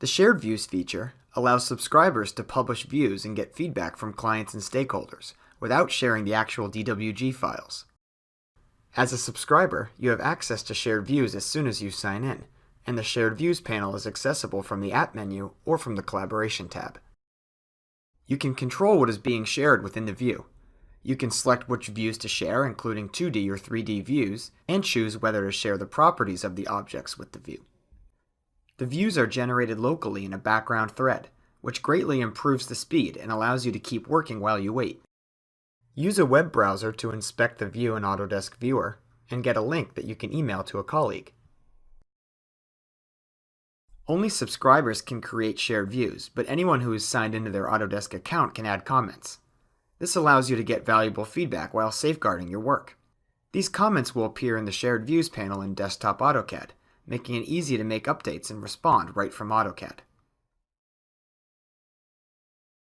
The Shared Views feature allows subscribers to publish views and get feedback from clients and stakeholders without sharing the actual DWG files. As a subscriber, you have access to Shared Views as soon as you sign in, and the Shared Views panel is accessible from the App menu or from the Collaboration tab. You can control what is being shared within the view. You can select which views to share, including 2D or 3D views, and choose whether to share the properties of the objects with the view. The views are generated locally in a background thread, which greatly improves the speed and allows you to keep working while you wait. Use a web browser to inspect the view in Autodesk Viewer, and get a link that you can email to a colleague. Only subscribers can create shared views, but anyone who is signed into their Autodesk account can add comments. This allows you to get valuable feedback while safeguarding your work. These comments will appear in the Shared Views panel in Desktop AutoCAD, making it easy to make updates and respond right from AutoCAD.